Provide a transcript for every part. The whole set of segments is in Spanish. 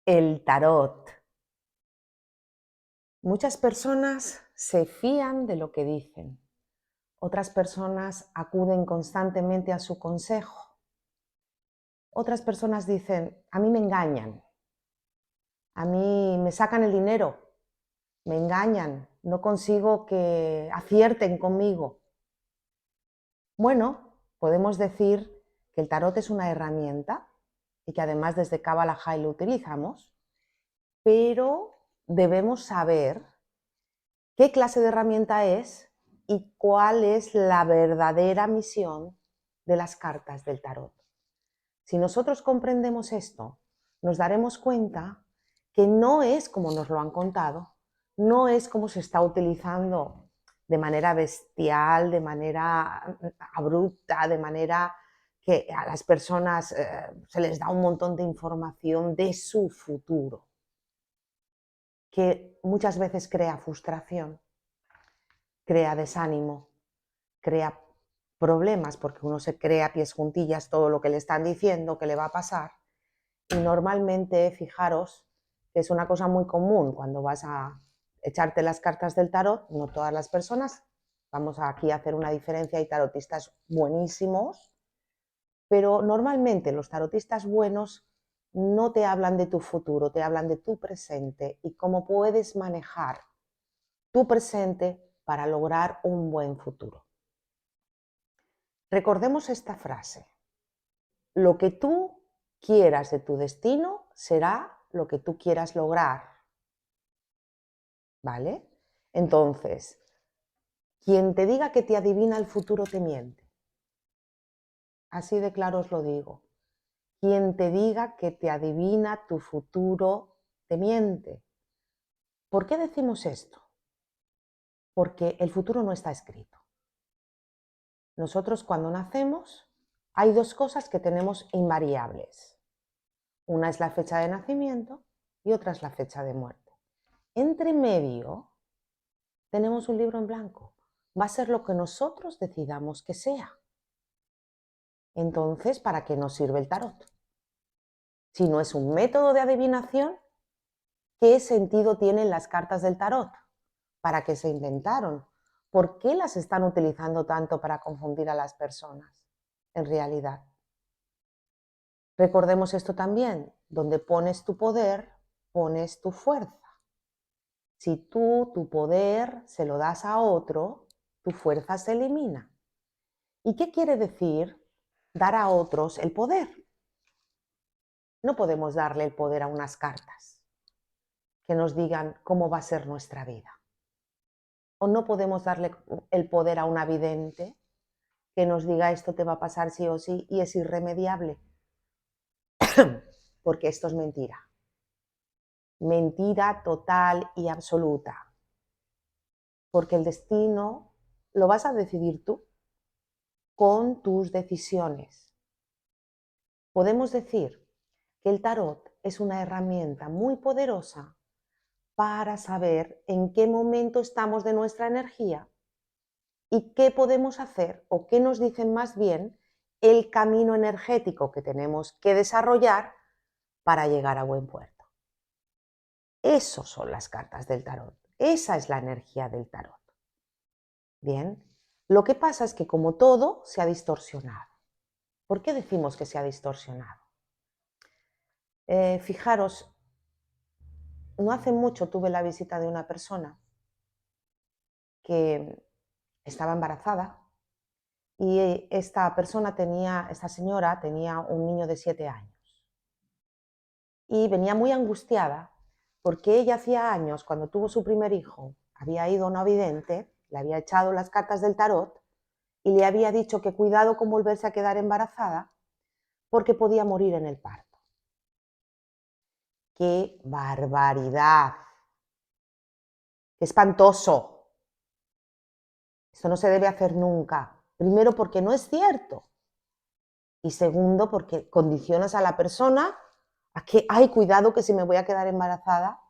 El tarot. Muchas personas se fían de lo que dicen. Otras personas acuden constantemente a su consejo. Otras personas dicen, a mí me engañan, a mí me sacan el dinero, me engañan, no consigo que acierten conmigo. Bueno, podemos decir que el tarot es una herramienta y que además desde Kabbalah lo utilizamos, pero debemos saber qué clase de herramienta es y cuál es la verdadera misión de las cartas del tarot. Si nosotros comprendemos esto, nos daremos cuenta que no es como nos lo han contado, no es como se está utilizando de manera bestial, de manera abrupta, de manera que a las personas se les da un montón de información de su futuro, que muchas veces crea frustración, crea desánimo, crea problemas, porque uno se crea a pies juntillas todo lo que le están diciendo que le va a pasar. Y normalmente, fijaros, que es una cosa muy común cuando vas a echarte las cartas del tarot, no todas las personas, vamos aquí a hacer una diferencia, hay tarotistas buenísimos, pero normalmente los tarotistas buenos no te hablan de tu futuro, te hablan de tu presente y cómo puedes manejar tu presente para lograr un buen futuro. Recordemos esta frase: lo que tú quieras de tu destino será lo que tú quieras lograr. ¿Vale? Entonces, quien te diga que te adivina el futuro te miente. Así de claro os lo digo. Quien te diga que te adivina tu futuro te miente. ¿Por qué decimos esto? Porque el futuro no está escrito. Nosotros cuando nacemos hay dos cosas que tenemos invariables. Una es la fecha de nacimiento y otra es la fecha de muerte. Entre medio tenemos un libro en blanco. Va a ser lo que nosotros decidamos que sea. Entonces, ¿para qué nos sirve el tarot? Si no es un método de adivinación, ¿qué sentido tienen las cartas del tarot? ¿Para qué se inventaron? ¿Por qué las están utilizando tanto para confundir a las personas? En realidad. Recordemos esto también, donde pones tu poder, pones tu fuerza. Si tú tu poder se lo das a otro, tu fuerza se elimina. ¿Y qué quiere decir dar a otros el poder? No podemos darle el poder a unas cartas que nos digan cómo va a ser nuestra vida. O no podemos darle el poder a una vidente que nos diga esto te va a pasar sí o sí y es irremediable. Porque esto es mentira. Mentira total y absoluta. Porque el destino lo vas a decidir tú con tus decisiones. Podemos decir que el tarot es una herramienta muy poderosa para saber en qué momento estamos de nuestra energía y qué podemos hacer o qué nos dicen más bien el camino energético que tenemos que desarrollar para llegar a buen puerto. Eso son las cartas del tarot. Esa es la energía del tarot. Bien, lo que pasa es que como todo se ha distorsionado. ¿Por qué decimos que se ha distorsionado? Fijaros, no hace mucho tuve la visita de una persona que estaba embarazada y esta señora tenía un niño de 7 años y venía muy angustiada porque ella hacía años, cuando tuvo su primer hijo, había ido a una vidente, le había echado las cartas del tarot y le había dicho que cuidado con volverse a quedar embarazada porque podía morir en el parto. ¡Qué barbaridad! ¡Qué espantoso! Esto no se debe hacer nunca. Primero, porque no es cierto. Y segundo, porque condicionas a la persona a que, ay, cuidado que si me voy a quedar embarazada.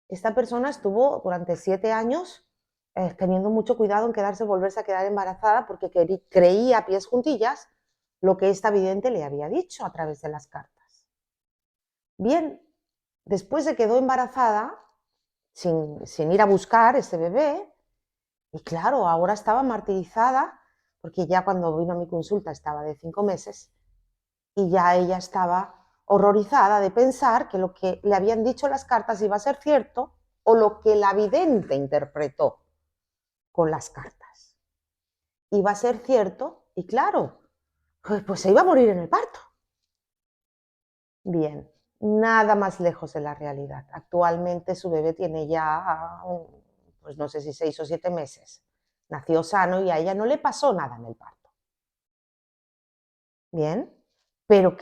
Esta persona estuvo durante 7 años teniendo mucho cuidado en volverse a quedar embarazada porque creía a pies juntillas lo que esta vidente le había dicho a través de las cartas. Bien, después se quedó embarazada sin ir a buscar ese bebé y claro, ahora estaba martirizada porque ya cuando vino a mi consulta estaba de 5 meses y ya ella estaba horrorizada de pensar que lo que le habían dicho las cartas iba a ser cierto o lo que la vidente interpretó con las cartas iba a ser cierto y claro, pues se iba a morir en el parto. Bien, nada más lejos de la realidad. Actualmente su bebé tiene ya, pues no sé si 6 o 7 meses. Nació sano y a ella no le pasó nada en el parto. Bien, pero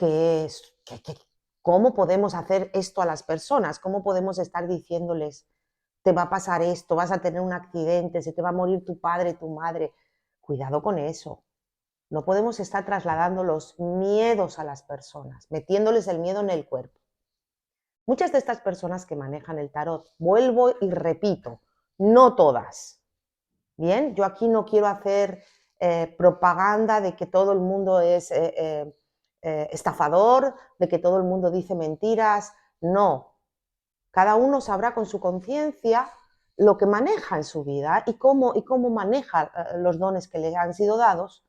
¿cómo podemos hacer esto a las personas? ¿Cómo podemos estar diciéndoles, te va a pasar esto, vas a tener un accidente, se te va a morir tu padre, tu madre? Cuidado con eso. No podemos estar trasladando los miedos a las personas, metiéndoles el miedo en el cuerpo. Muchas de estas personas que manejan el tarot, vuelvo y repito, no todas. Bien, yo aquí no quiero hacer propaganda de que todo el mundo es estafador, de que todo el mundo dice mentiras. No, cada uno sabrá con su conciencia lo que maneja en su vida y cómo maneja los dones que le han sido dados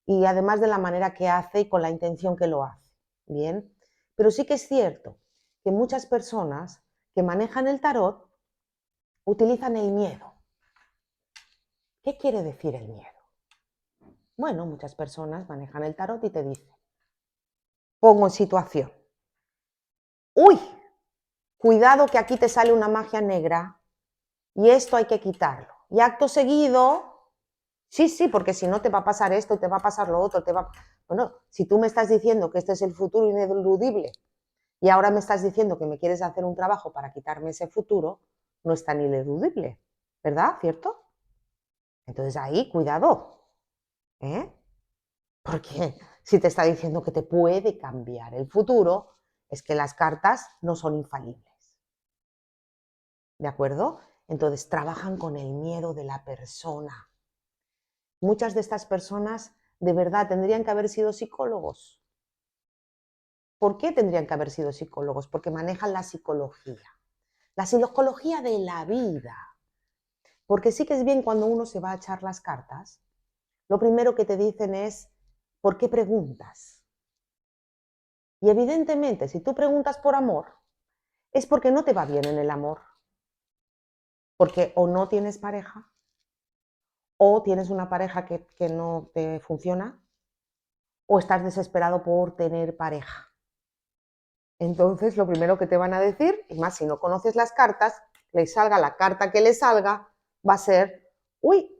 y además de la manera que hace y con la intención que lo hace. Bien, pero sí que es cierto que muchas personas que manejan el tarot utilizan el miedo. ¿Qué quiere decir el miedo? Bueno, muchas personas manejan el tarot y te dicen, pongo en situación, uy, cuidado que aquí te sale una magia negra y esto hay que quitarlo. Y acto seguido, sí, porque si no te va a pasar esto, te va a pasar lo otro, Bueno, si tú me estás diciendo que este es el futuro ineludible y ahora me estás diciendo que me quieres hacer un trabajo para quitarme ese futuro, no es tan ineludible, ¿verdad? ¿Cierto? Entonces ahí, cuidado, ¿eh? Porque si te está diciendo que te puede cambiar el futuro, es que las cartas no son infalibles. ¿De acuerdo? Entonces trabajan con el miedo de la persona. Muchas de estas personas de verdad tendrían que haber sido psicólogos. ¿Por qué tendrían que haber sido psicólogos? Porque manejan la psicología de la vida. Porque sí que es bien cuando uno se va a echar las cartas, lo primero que te dicen es, ¿por qué preguntas? Y evidentemente, si tú preguntas por amor, es porque no te va bien en el amor. Porque o no tienes pareja, o tienes una pareja que no te funciona, o estás desesperado por tener pareja. Entonces, lo primero que te van a decir, y más si no conoces las cartas, le salga la carta que le salga, va a ser, uy,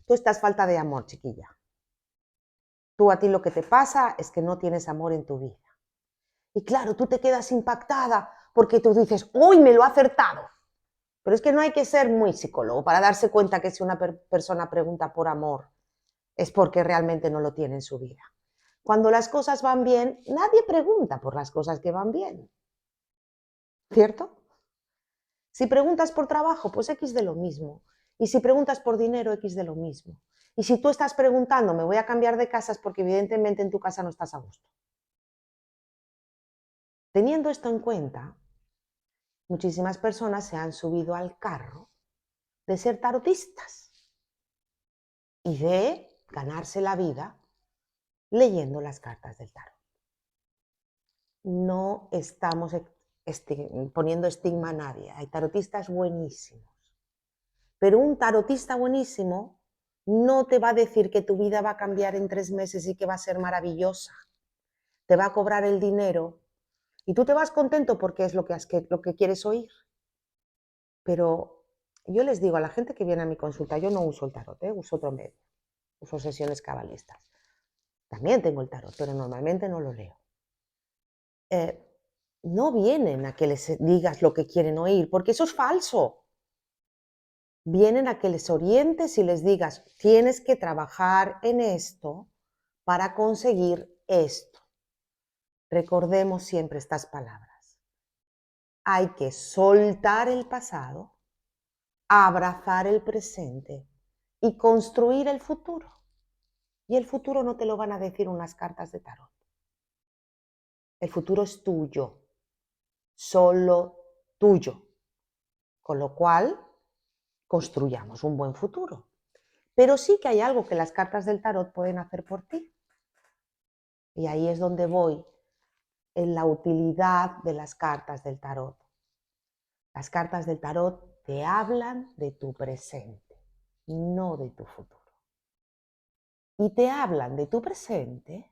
tú estás falta de amor, chiquilla. Tú a ti lo que te pasa es que no tienes amor en tu vida. Y claro, tú te quedas impactada porque tú dices, uy, me lo ha acertado. Pero es que no hay que ser muy psicólogo para darse cuenta que si una persona pregunta por amor es porque realmente no lo tiene en su vida. Cuando las cosas van bien, nadie pregunta por las cosas que van bien. ¿Cierto? Si preguntas por trabajo, pues X de lo mismo. Y si preguntas por dinero, X de lo mismo. Y si tú estás preguntando, me voy a cambiar de casa, es porque evidentemente en tu casa no estás a gusto. Teniendo esto en cuenta, muchísimas personas se han subido al carro de ser tarotistas y de ganarse la vida leyendo las cartas del tarot. No estamos poniendo estigma a nadie. Hay tarotistas buenísimos. Pero un tarotista buenísimo no te va a decir que tu vida va a cambiar en 3 meses y que va a ser maravillosa. Te va a cobrar el dinero y tú te vas contento porque es lo que quieres oír. Pero yo les digo a la gente que viene a mi consulta, yo no uso el tarot, uso otro medio, uso sesiones cabalistas. También tengo el tarot, pero normalmente no lo leo. No vienen a que les digas lo que quieren oír, porque eso es falso. Vienen a que les orientes y les digas, tienes que trabajar en esto para conseguir esto. Recordemos siempre estas palabras. Hay que soltar el pasado, abrazar el presente y construir el futuro. Y el futuro no te lo van a decir unas cartas de tarot. El futuro es tuyo. solo tuyo. Con lo cual, construyamos un buen futuro. Pero sí que hay algo que las cartas del tarot pueden hacer por ti. Y ahí es donde voy en la utilidad de las cartas del tarot. Las cartas del tarot te hablan de tu presente, no de tu futuro. Y te hablan de tu presente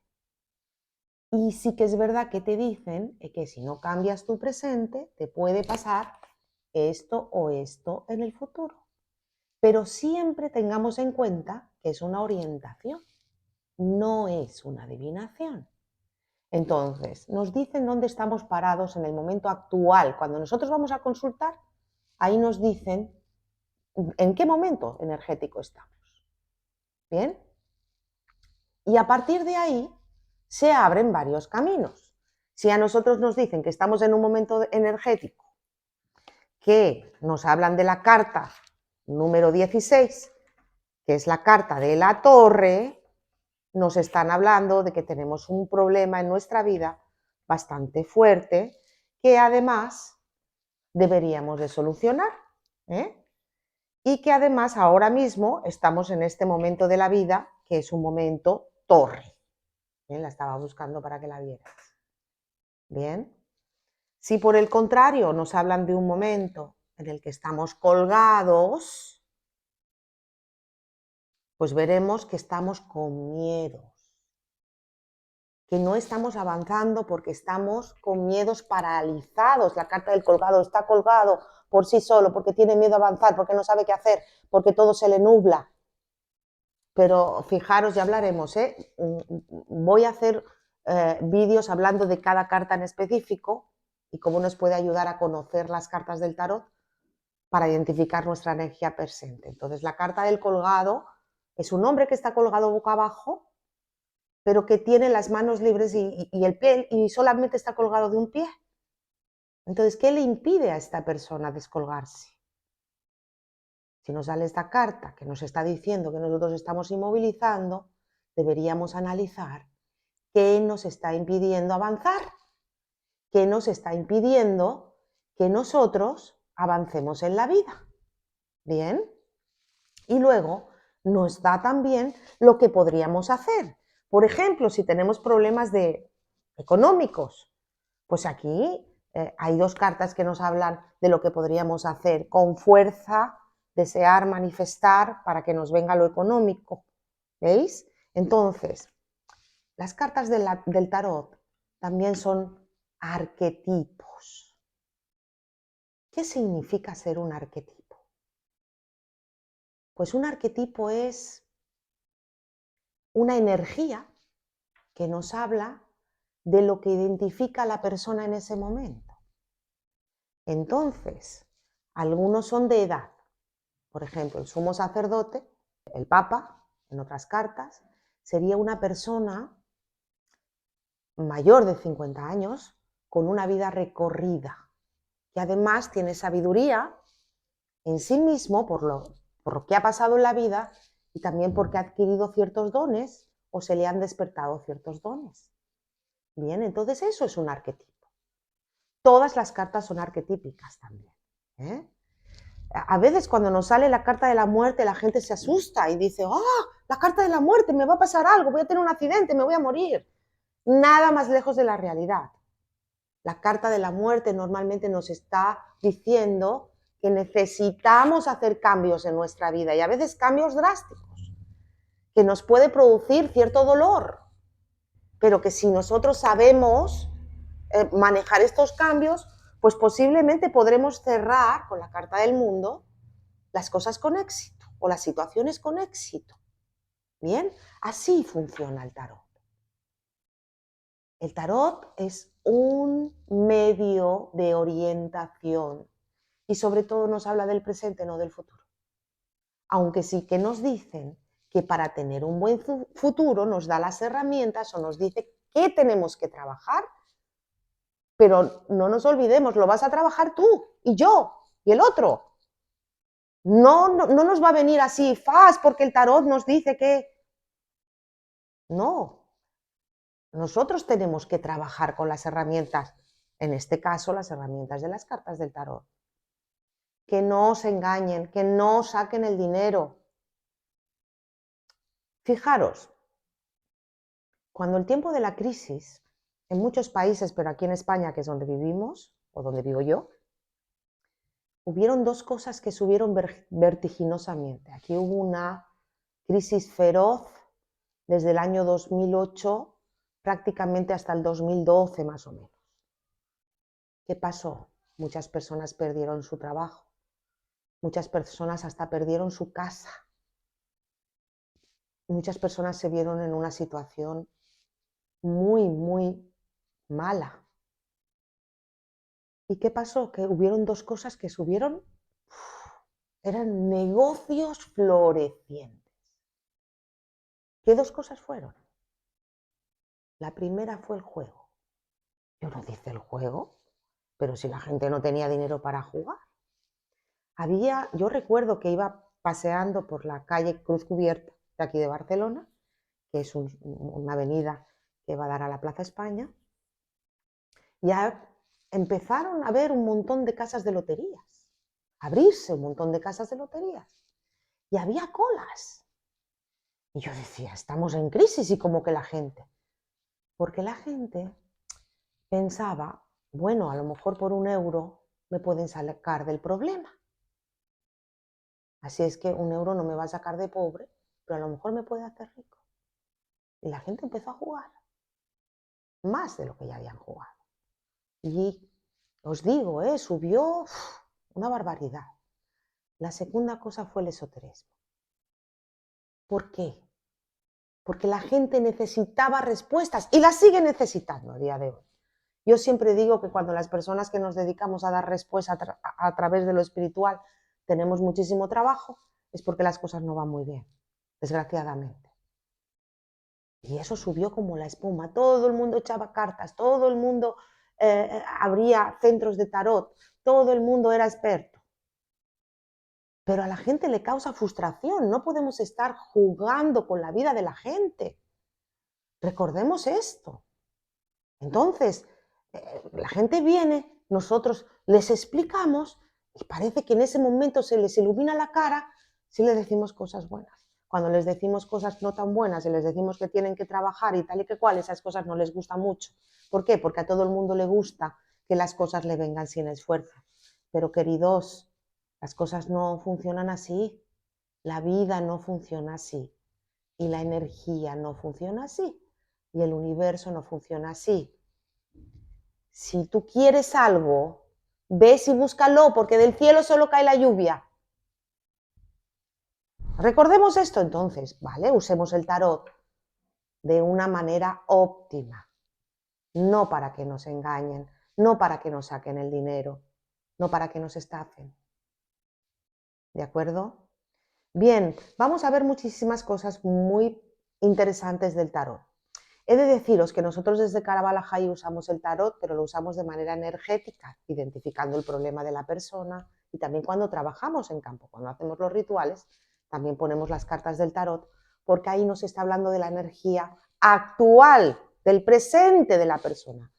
y sí que es verdad que te dicen que si no cambias tu presente te puede pasar esto o esto en el futuro. Pero siempre tengamos en cuenta que es una orientación, no es una adivinación. Entonces, nos dicen dónde estamos parados en el momento actual. Cuando nosotros vamos a consultar, ahí nos dicen en qué momento energético estamos. ¿Bien? Y a partir de ahí se abren varios caminos. Si a nosotros nos dicen que estamos en un momento energético, que nos hablan de la carta número 16, que es la carta de la torre, nos están hablando de que tenemos un problema en nuestra vida bastante fuerte que además deberíamos de solucionar, y que además ahora mismo estamos en este momento de la vida que es un momento torre. Bien, la estaba buscando para que la vieras. Bien. Si por el contrario nos hablan de un momento en el que estamos colgados, pues veremos que estamos con miedos, que no estamos avanzando porque estamos con miedos paralizados. La carta del colgado está colgado por sí solo, porque tiene miedo a avanzar, porque no sabe qué hacer, porque todo se le nubla. Pero fijaros, ya hablaremos, voy a hacer vídeos hablando de cada carta en específico y cómo nos puede ayudar a conocer las cartas del tarot para identificar nuestra energía presente. Entonces, la carta del colgado es un hombre que está colgado boca abajo, pero que tiene las manos libres y el pie, y solamente está colgado de un pie. Entonces, ¿qué le impide a esta persona descolgarse? Si nos sale esta carta que nos está diciendo que nosotros estamos inmovilizando, deberíamos analizar qué nos está impidiendo avanzar, qué nos está impidiendo que nosotros avancemos en la vida. ¿Bien? Y luego nos da también lo que podríamos hacer. Por ejemplo, si tenemos problemas económicos, pues aquí hay dos cartas que nos hablan de lo que podríamos hacer con fuerza, desear, manifestar para que nos venga lo económico. ¿Veis? Entonces, las cartas del tarot también son arquetipos. ¿Qué significa ser un arquetipo? Pues un arquetipo es una energía que nos habla de lo que identifica a la persona en ese momento. Entonces, algunos son de edad. Por ejemplo, el sumo sacerdote, el papa, en otras cartas, sería una persona mayor de 50 años con una vida recorrida, que además tiene sabiduría en sí mismo por lo que ha pasado en la vida y también porque ha adquirido ciertos dones o se le han despertado ciertos dones. Bien, entonces eso es un arquetipo. Todas las cartas son arquetípicas también. A veces cuando nos sale la carta de la muerte la gente se asusta y dice, la carta de la muerte, me va a pasar algo, voy a tener un accidente, me voy a morir. Nada más lejos de la realidad. La carta de la muerte normalmente nos está diciendo que necesitamos hacer cambios en nuestra vida y a veces cambios drásticos, que nos puede producir cierto dolor, pero que si nosotros sabemos manejar estos cambios, pues posiblemente podremos cerrar con la carta del mundo las cosas con éxito o las situaciones con éxito. Bien, así funciona el tarot. El tarot es un medio de orientación y sobre todo nos habla del presente, no del futuro. Aunque sí que nos dicen que para tener un buen futuro nos da las herramientas o nos dice qué tenemos que trabajar, pero no nos olvidemos, lo vas a trabajar tú y yo y el otro. No nos va a venir así, porque el tarot nos dice que... No, nosotros tenemos que trabajar con las herramientas En este caso, las herramientas de las cartas del tarot. Que no os engañen, que no saquen el dinero. Fijaros, cuando el tiempo de la crisis, en muchos países, pero aquí en España, que es donde vivimos, o donde vivo yo, hubieron dos cosas que subieron vertiginosamente. Aquí hubo una crisis feroz desde el año 2008 prácticamente hasta el 2012 más o menos. ¿Qué pasó? Muchas personas perdieron su trabajo, muchas personas hasta perdieron su casa, muchas personas se vieron en una situación muy, muy mala. ¿Y qué pasó? Que hubieron dos cosas que subieron, eran negocios florecientes. ¿Qué dos cosas fueron? La primera fue el juego. Y uno dice, ¿el juego? Pero si la gente no tenía dinero para jugar. Yo recuerdo que iba paseando por la calle Cruz Cubierta de aquí de Barcelona, que es una avenida que va a dar a la Plaza España, y empezaron a haber un montón de casas de loterías, abrirse un montón de casas de loterías, y había colas. Y yo decía, estamos en crisis, y como que la gente, porque la gente pensaba, bueno, a lo mejor por 1 euro me pueden sacar del problema. Así es que 1 euro no me va a sacar de pobre, pero a lo mejor me puede hacer rico. Y la gente empezó a jugar, más de lo que ya habían jugado. Y os digo, subió una barbaridad. La segunda cosa fue el esoterismo. ¿Por qué? Porque la gente necesitaba respuestas y las sigue necesitando a día de hoy. Yo siempre digo que cuando las personas que nos dedicamos a dar respuesta a través de lo espiritual tenemos muchísimo trabajo, es porque las cosas no van muy bien, desgraciadamente. Y eso subió como la espuma. Todo el mundo echaba cartas, todo el mundo abría centros de tarot, todo el mundo era experto. Pero a la gente le causa frustración, no podemos estar jugando con la vida de la gente. Recordemos esto. Entonces, la gente viene, nosotros les explicamos y parece que en ese momento se les ilumina la cara si les decimos cosas buenas. Cuando les decimos cosas no tan buenas y les decimos que tienen que trabajar y tal y que cual, esas cosas no les gustan mucho. ¿Por qué? Porque a todo el mundo le gusta que las cosas le vengan sin esfuerzo. Pero queridos, las cosas no funcionan así. La vida no funciona así. Y la energía no funciona así. Y el universo no funciona así. Si tú quieres algo, ves y búscalo, porque del cielo solo cae la lluvia. Recordemos esto entonces, ¿vale? Usemos el tarot de una manera óptima, no para que nos engañen, no para que nos saquen el dinero, no para que nos estafen. ¿De acuerdo? Bien, vamos a ver muchísimas cosas muy interesantes del tarot. He de deciros que nosotros desde Carabalajay usamos el tarot, pero lo usamos de manera energética, identificando el problema de la persona, y también cuando trabajamos en campo, cuando hacemos los rituales, también ponemos las cartas del tarot, porque ahí nos está hablando de la energía actual, del presente de la persona.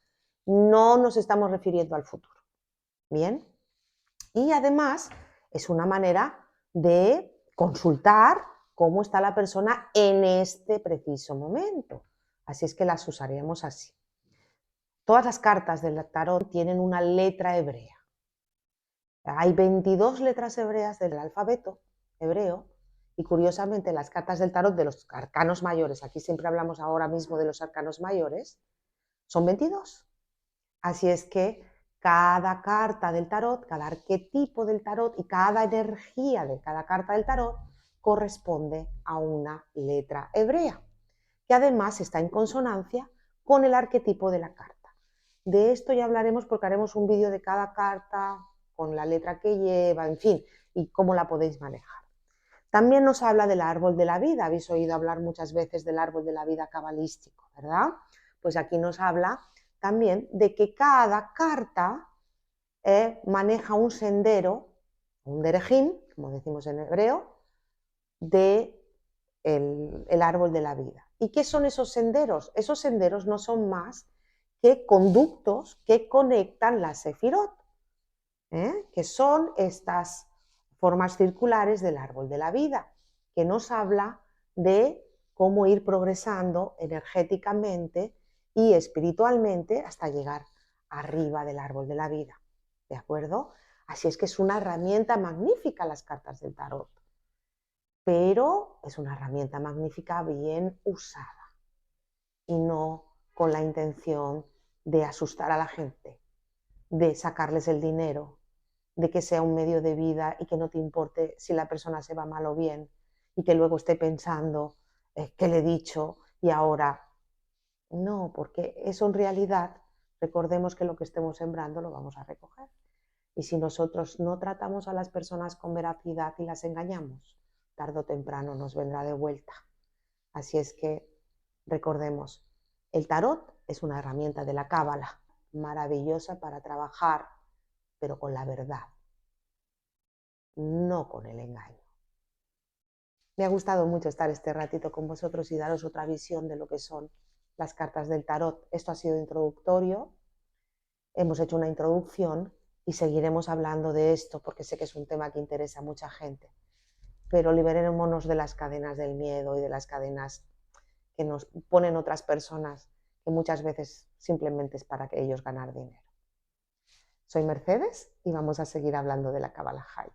No nos estamos refiriendo al futuro. Bien, y además es una manera de consultar cómo está la persona en este preciso momento. Así es que las usaremos así. Todas las cartas del tarot tienen una letra hebrea. Hay 22 letras hebreas del alfabeto hebreo y curiosamente las cartas del tarot de los arcanos mayores, aquí siempre hablamos ahora mismo de los arcanos mayores, son 22. Así es que cada carta del tarot, cada arquetipo del tarot y cada energía de cada carta del tarot corresponde a una letra hebrea, que además está en consonancia con el arquetipo de la carta. De esto ya hablaremos porque haremos un vídeo de cada carta, con la letra que lleva, en fin, y cómo la podéis manejar. También nos habla del árbol de la vida. Habéis oído hablar muchas veces del árbol de la vida cabalístico, ¿verdad? Pues aquí nos habla también de que cada carta maneja un sendero, un derejim, como decimos en hebreo, de el árbol de la vida. ¿Y qué son esos senderos? Esos senderos no son más qué conductos que conectan la Sefirot, que son estas formas circulares del árbol de la vida, que nos habla de cómo ir progresando energéticamente y espiritualmente hasta llegar arriba del árbol de la vida. ¿De acuerdo? Así es que es una herramienta magnífica las cartas del tarot, pero es una herramienta magnífica bien usada y no con la intención de asustar a la gente, de sacarles el dinero, de que sea un medio de vida y que no te importe si la persona se va mal o bien y que luego esté pensando qué le he dicho y ahora no, porque eso en realidad, recordemos que lo que estemos sembrando lo vamos a recoger. Y si nosotros no tratamos a las personas con veracidad y las engañamos, tarde o temprano nos vendrá de vuelta. Así es que recordemos, el tarot es una herramienta de la cábala, maravillosa para trabajar, pero con la verdad, no con el engaño. Me ha gustado mucho estar este ratito con vosotros y daros otra visión de lo que son las cartas del tarot. Esto ha sido introductorio, hemos hecho una introducción y seguiremos hablando de esto porque sé que es un tema que interesa a mucha gente. Pero liberémonos de las cadenas del miedo y de las cadenas que nos ponen otras personas, que muchas veces simplemente es para que ellos ganar dinero. Soy Mercedes y vamos a seguir hablando de la Kabbalah High.